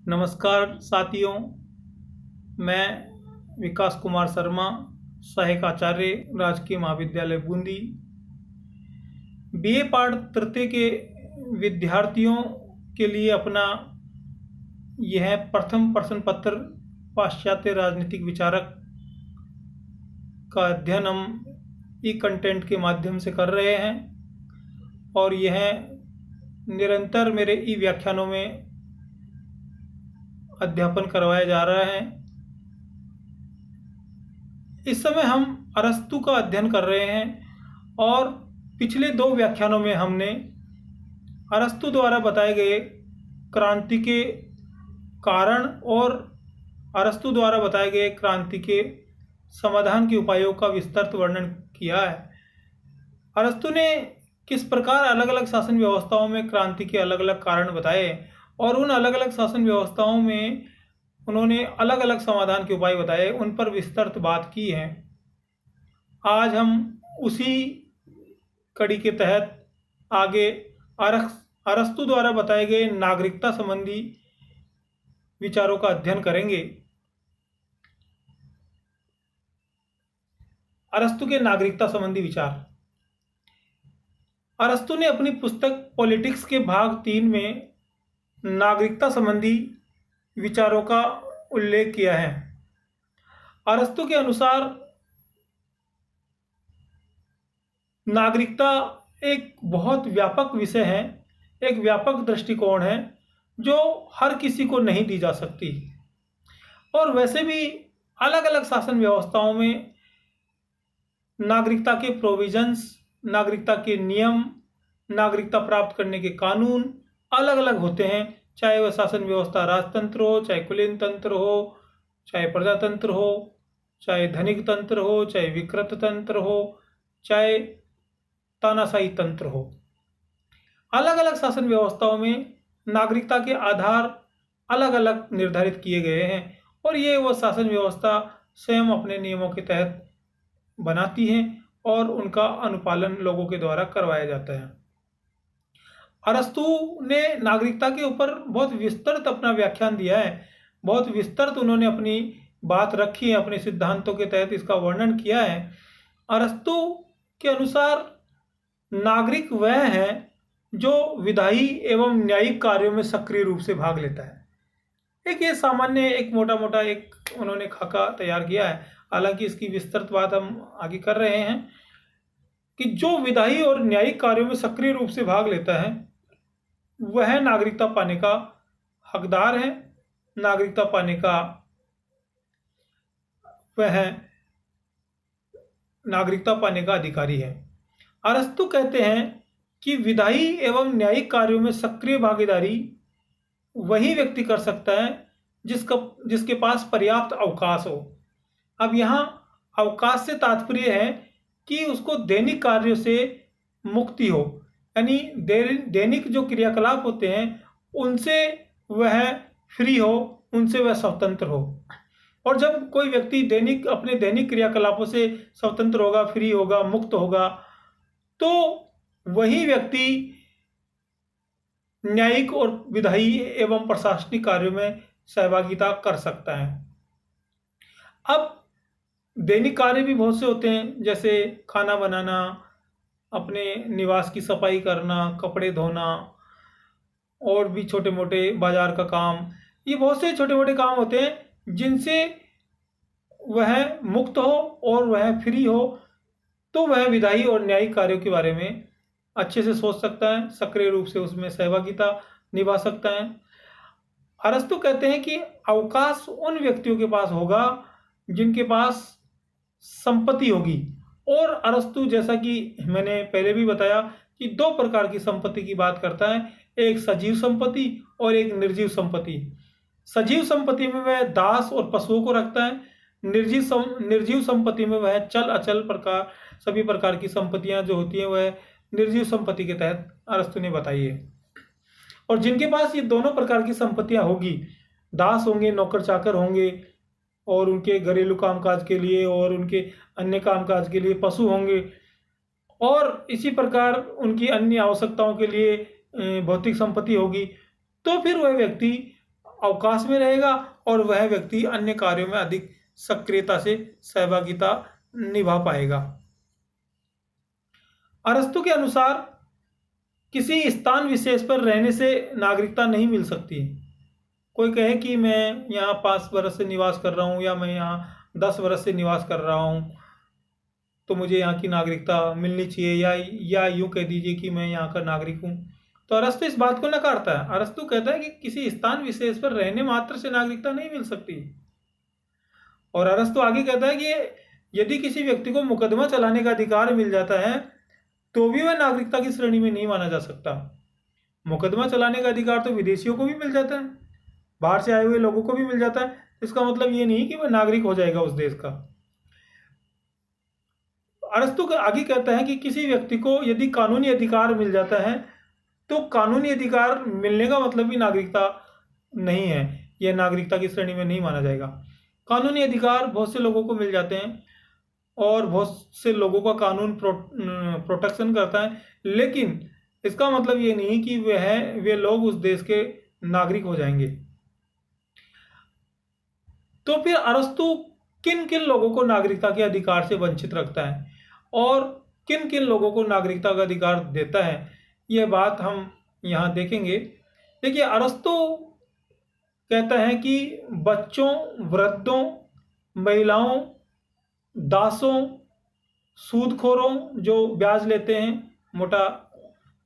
नमस्कार साथियों, मैं विकास कुमार शर्मा, सहायक आचार्य, राजकीय महाविद्यालय बूंदी, बीए पाठ तृतीय के विद्यार्थियों के लिए अपना यह प्रथम प्रश्न पत्र पाश्चात्य राजनीतिक विचारक का अध्ययन हम ई कंटेंट के माध्यम से कर रहे हैं और यह निरंतर मेरे ई व्याख्यानों में अध्यापन करवाया जा रहा है। इस समय हम अरस्तु का अध्ययन कर रहे हैं और पिछले 2 व्याख्यानों में हमने अरस्तु द्वारा बताए गए क्रांति के कारण और अरस्तु द्वारा बताए गए क्रांति के समाधान के उपायों का विस्तृत वर्णन किया है। अरस्तु ने किस प्रकार अलग अलग शासन व्यवस्थाओं में क्रांति के अलग अलग कारण बताए और उन अलग अलग शासन व्यवस्थाओं में उन्होंने अलग अलग समाधान के उपाय बताए, उन पर विस्तृत बात की है। आज हम उसी कड़ी के तहत आगे अरस्तु द्वारा बताए गए नागरिकता संबंधी विचारों का अध्ययन करेंगे। अरस्तु के नागरिकता संबंधी विचार। अरस्तु ने अपनी पुस्तक पॉलिटिक्स के भाग 3 में नागरिकता संबंधी विचारों का उल्लेख किया है। अरस्तु के अनुसार नागरिकता एक बहुत व्यापक विषय है, एक व्यापक दृष्टिकोण है जो हर किसी को नहीं दी जा सकती। और वैसे भी अलग अलग शासन व्यवस्थाओं में नागरिकता के प्रोविजंस, नागरिकता के नियम, नागरिकता प्राप्त करने के कानून अलग अलग होते हैं, चाहे वह शासन व्यवस्था राजतंत्र हो, चाहे कुलीन तंत्र हो, चाहे प्रजातंत्र हो, चाहे धनिक तंत्र हो, चाहे विकृत तंत्र हो, चाहे तानाशाही तंत्र हो। अलग अलग शासन व्यवस्थाओं में नागरिकता के आधार अलग अलग निर्धारित किए गए हैं और ये वो शासन व्यवस्था स्वयं अपने नियमों के तहत बनाती हैं और उनका अनुपालन लोगों के द्वारा करवाया जाता है। अरस्तु ने नागरिकता के ऊपर बहुत विस्तृत अपना व्याख्यान दिया है, बहुत विस्तृत उन्होंने अपनी बात रखी है, अपने सिद्धांतों के तहत इसका वर्णन किया है। अरस्तु के अनुसार नागरिक वह है जो विधायी एवं न्यायिक कार्यों में सक्रिय रूप से भाग लेता है। एक ये सामान्य एक मोटा मोटा एक उन्होंने खाका तैयार किया है, हालांकि इसकी विस्तृत बात हम आगे कर रहे हैं कि जो विधायी और न्यायिक कार्यों में सक्रिय रूप से भाग लेता है वह नागरिकता पाने का हकदार है, नागरिकता पाने का वह नागरिकता पाने का अधिकारी है। अरस्तु कहते हैं कि विधायी एवं न्यायिक कार्यों में सक्रिय भागीदारी वही व्यक्ति कर सकता है जिसके पास पर्याप्त अवकाश हो। अब यहाँ अवकाश से तात्पर्य है कि उसको दैनिक कार्यों से मुक्ति हो, यानी दैनिक जो क्रियाकलाप होते हैं उनसे वह फ्री हो, उनसे वह स्वतंत्र हो। और जब कोई व्यक्ति अपने दैनिक क्रियाकलापों से स्वतंत्र होगा, फ्री होगा, मुक्त होगा, तो वही व्यक्ति न्यायिक और विधायी एवं प्रशासनिक कार्यों में सहभागिता कर सकता है। अब दैनिक कार्य भी बहुत से होते हैं, जैसे खाना बनाना, अपने निवास की सफाई करना, कपड़े धोना और भी छोटे मोटे बाजार का काम। ये बहुत से छोटे मोटे काम होते हैं जिनसे वह मुक्त हो और वह फ्री हो, तो वह विधायी और न्यायिक कार्यों के बारे में अच्छे से सोच सकता है, सक्रिय रूप से उसमें सहभागिता निभा सकता है। अरस्तु कहते हैं कि अवकाश उन व्यक्तियों के पास होगा जिनके पास संपत्ति होगी। और अरस्तु, जैसा कि मैंने पहले भी बताया, कि 2 प्रकार की संपत्ति की बात करता है, एक सजीव संपत्ति और एक निर्जीव संपत्ति। सजीव संपत्ति में वह दास और पशुओं को रखता है, निर्जीव संपत्ति में वह चल अचल प्रकार सभी प्रकार की संपत्तियां जो होती हैं वह निर्जीव संपत्ति के तहत अरस्तु ने बताई है। और जिनके पास ये दोनों प्रकार की संपत्तियां होगी, दास होंगे, नौकर चाकर होंगे और उनके घरेलू कामकाज के लिए और उनके अन्य कामकाज के लिए पशु होंगे, और इसी प्रकार उनकी अन्य आवश्यकताओं के लिए भौतिक संपत्ति होगी, तो फिर वह व्यक्ति अवकाश में रहेगा और वह व्यक्ति अन्य कार्यों में अधिक सक्रियता से सहभागिता निभा पाएगा। अरस्तु के अनुसार किसी स्थान विशेष पर रहने से नागरिकता नहीं मिल सकती। कोई कहे कि मैं यहाँ 5 वर्ष से निवास कर रहा हूँ या मैं यहाँ 10 वर्ष से निवास कर रहा हूँ, तो मुझे यहाँ की नागरिकता मिलनी चाहिए, या यूँ कह दीजिए कि मैं यहाँ का नागरिक हूँ। तो अरस्तु इस बात को नकारता है। अरस्तु कहता है कि किसी स्थान विशेष पर रहने मात्र से नागरिकता नहीं मिल सकती। और अरस्तु आगे कहता है कि यदि किसी व्यक्ति को मुकदमा चलाने का अधिकार मिल जाता है तो भी वह नागरिकता की श्रेणी में नहीं माना जा सकता। मुकदमा चलाने का अधिकार तो विदेशियों को भी मिल जाता है, बाहर से आए हुए लोगों को भी मिल जाता है। इसका मतलब ये नहीं कि वह नागरिक हो जाएगा उस देश का। अरस्तु आगे कहता है कि किसी व्यक्ति को यदि कानूनी अधिकार मिल जाता है तो कानूनी अधिकार मिलने का मतलब भी नागरिकता नहीं है, यह नागरिकता की श्रेणी में नहीं माना जाएगा। कानूनी अधिकार बहुत से लोगों को मिल जाते हैं और बहुत से लोगों का कानून प्रोटेक्शन करता है, लेकिन इसका मतलब ये नहीं कि वे लोग उस देश के नागरिक हो जाएंगे। तो फिर अरस्तु किन किन लोगों को नागरिकता के अधिकार से वंचित रखता है और किन किन लोगों को नागरिकता का अधिकार देता है, यह बात हम यहाँ देखेंगे। देखिए, अरस्तु कहता है कि बच्चों, वृद्धों, महिलाओं, दासों, सूदखोरों जो ब्याज लेते हैं, मोटा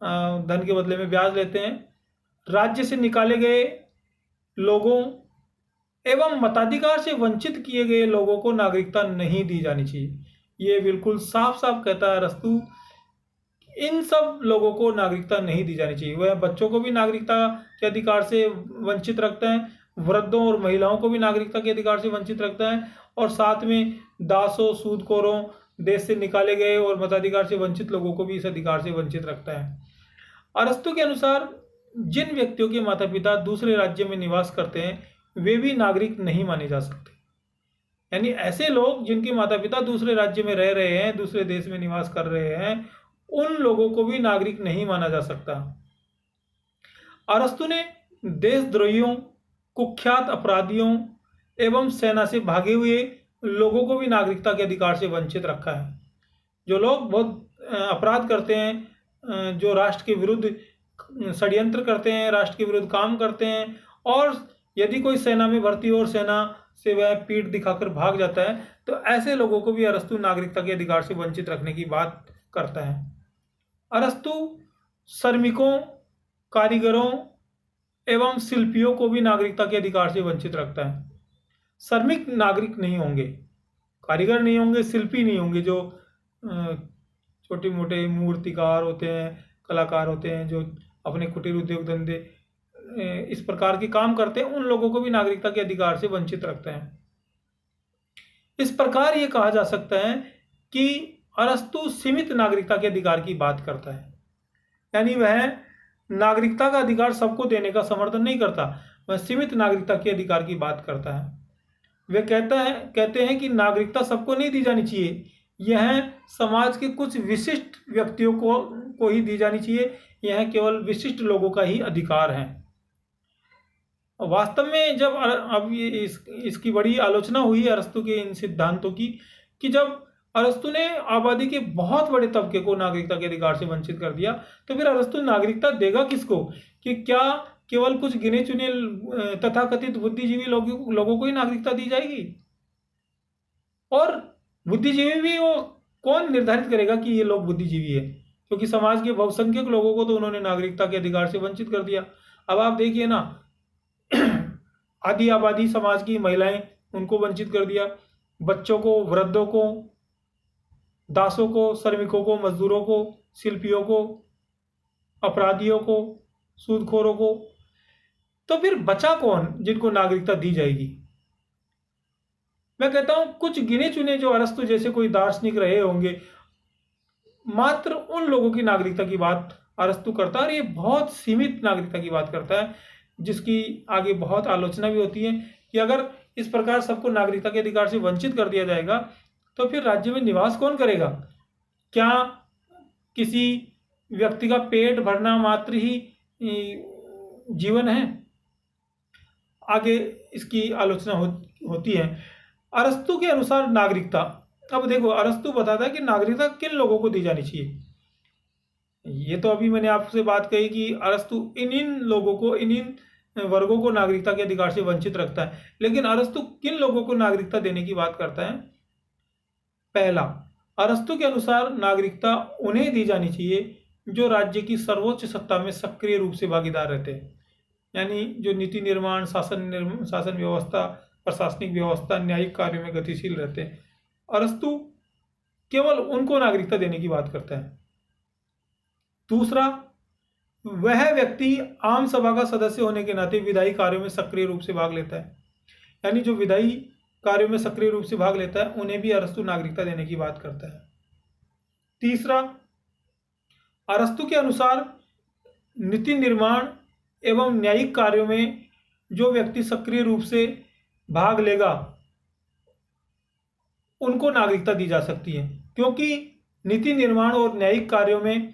धन के बदले में ब्याज लेते हैं, राज्य से निकाले गए लोगों एवं मताधिकार से वंचित किए गए लोगों को नागरिकता नहीं दी जानी चाहिए। ये बिल्कुल साफ साफ कहता है अरस्तु, इन सब लोगों को नागरिकता नहीं दी जानी चाहिए। वह बच्चों को भी नागरिकता के अधिकार से वंचित रखता है, वृद्धों और महिलाओं को भी नागरिकता के अधिकार से वंचित रखता है, और साथ में दासों, सूदखोरों, देश से निकाले गए और मताधिकार से वंचित लोगों को भी इस अधिकार से वंचित रखता है। अरस्तु के अनुसार जिन व्यक्तियों के माता पिता दूसरे राज्य में निवास करते हैं वे भी नागरिक नहीं माने जा सकते। यानी ऐसे लोग जिनके माता पिता दूसरे राज्य में रह रहे हैं, दूसरे देश में निवास कर रहे हैं, उन लोगों को भी नागरिक नहीं माना जा सकता। अरस्तु ने देशद्रोहियों, कुख्यात अपराधियों एवं सेना से भागे हुए लोगों को भी नागरिकता के अधिकार से वंचित रखा है। जो लोग बहुत अपराध करते हैं, जो राष्ट्र के विरुद्ध षड्यंत्र करते हैं, राष्ट्र के विरुद्ध काम करते हैं, और यदि कोई सेना में भर्ती हो और सेना से वह पीठ दिखाकर भाग जाता है, तो ऐसे लोगों को भी अरस्तु नागरिकता के अधिकार से वंचित रखने की बात करता है। अरस्तु श्रमिकों, कारीगरों एवं शिल्पियों को भी नागरिकता के अधिकार से वंचित रखता है। श्रमिक नागरिक नहीं होंगे, कारीगर नहीं होंगे, शिल्पी नहीं होंगे, जो छोटे मोटे मूर्तिकार होते हैं, कलाकार होते हैं, जो अपने कुटीर उद्योग धंधे इस प्रकार के काम करते हैं, उन लोगों को भी नागरिकता के अधिकार से वंचित रखते हैं। इस प्रकार ये कहा जा सकता है कि अरस्तु सीमित नागरिकता के अधिकार की बात करता है। यानी वह नागरिकता का अधिकार सबको देने का समर्थन नहीं करता, वह सीमित नागरिकता के अधिकार की बात करता है। वे कहते हैं कि नागरिकता सबको नहीं दी जानी चाहिए, यह समाज के कुछ विशिष्ट व्यक्तियों को ही दी जानी चाहिए, यह केवल विशिष्ट लोगों का ही अधिकार है। वास्तव में जब अब ये इसकी बड़ी आलोचना हुई अरस्तु के इन सिद्धांतों की, कि जब अरस्तु ने आबादी के बहुत बड़े तबके को नागरिकता के अधिकार से वंचित कर दिया, तो फिर अरस्तु नागरिकता देगा किसको? कि क्या केवल कुछ गिने चुने तथाकथित बुद्धिजीवी लोगों को ही नागरिकता दी जाएगी? और बुद्धिजीवी भी वो कौन निर्धारित करेगा कि ये लोग बुद्धिजीवी है? क्योंकि समाज के बहुसंख्यक लोगों को तो उन्होंने नागरिकता के अधिकार से वंचित कर दिया। अब आप देखिए ना, आधी आबादी समाज की महिलाएं, उनको वंचित कर दिया, बच्चों को, वृद्धों को, दासों को, श्रमिकों को, मजदूरों को, शिल्पियों को, अपराधियों को, सूदखोरों को। तो फिर बचा कौन जिनको नागरिकता दी जाएगी? मैं कहता हूं कुछ गिने चुने जो अरस्तु जैसे कोई दार्शनिक रहे होंगे, मात्र उन लोगों की नागरिकता की बात अरस्तु करता है, और ये बहुत सीमित नागरिकता की बात करता है, जिसकी आगे बहुत आलोचना भी होती है कि अगर इस प्रकार सबको नागरिकता के अधिकार से वंचित कर दिया जाएगा तो फिर राज्य में निवास कौन करेगा? क्या किसी व्यक्ति का पेट भरना मात्र ही जीवन है? आगे इसकी आलोचना होती है। अरस्तु के अनुसार नागरिकता, अब देखो अरस्तु बताता है कि नागरिकता किन लोगों को दी जानी चाहिए। ये तो अभी मैंने आपसे बात कही कि अरस्तु इन इन लोगों को, इन इन वर्गों को नागरिकता के अधिकार से वंचित रखता है, लेकिन अरस्तु किन लोगों को नागरिकता देने की बात करता है। पहला, अरस्तु के अनुसार नागरिकता उन्हें दी जानी चाहिए जो राज्य की सर्वोच्च सत्ता में सक्रिय रूप से भागीदार रहते हैं, यानी जो नीति निर्माण, शासन व्यवस्था, प्रशासनिक व्यवस्था, न्यायिक कार्यों में गतिशील रहते हैं। अरस्तु केवल उनको नागरिकता देने की बात करता है। दूसरा, वह व्यक्ति आम सभा का सदस्य होने के नाते विधायी कार्यों में सक्रिय रूप से भाग लेता है, यानी जो विधायी कार्यों में सक्रिय रूप से भाग लेता है उन्हें भी अरस्तु नागरिकता देने की बात करता है। तीसरा, अरस्तु के अनुसार नीति निर्माण एवं न्यायिक कार्यों में जो व्यक्ति सक्रिय रूप से भाग लेगा उनको नागरिकता दी जा सकती है, क्योंकि नीति निर्माण और न्यायिक कार्यों में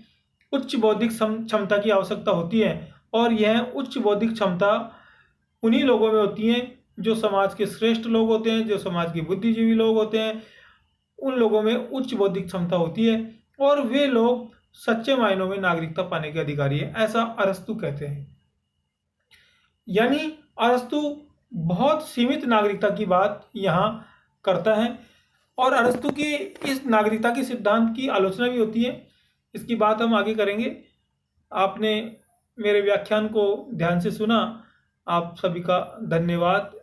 उच्च बौद्धिक क्षमता की आवश्यकता होती है, और यह उच्च बौद्धिक क्षमता उन्हीं लोगों में होती है जो समाज के श्रेष्ठ लोग होते हैं, जो समाज के बुद्धिजीवी लोग होते हैं, उन लोगों में उच्च बौद्धिक क्षमता होती है और वे लोग सच्चे मायनों में नागरिकता पाने के अधिकारी है, ऐसा अरस्तु कहते हैं। यानी अरस्तु बहुत सीमित नागरिकता की बात यहाँ करता है, और अरस्तु की इस नागरिकता के सिद्धांत की आलोचना भी होती है। इसकी बात हम आगे करेंगे। आपने मेरे व्याख्यान को ध्यान से सुना, आप सभी का धन्यवाद।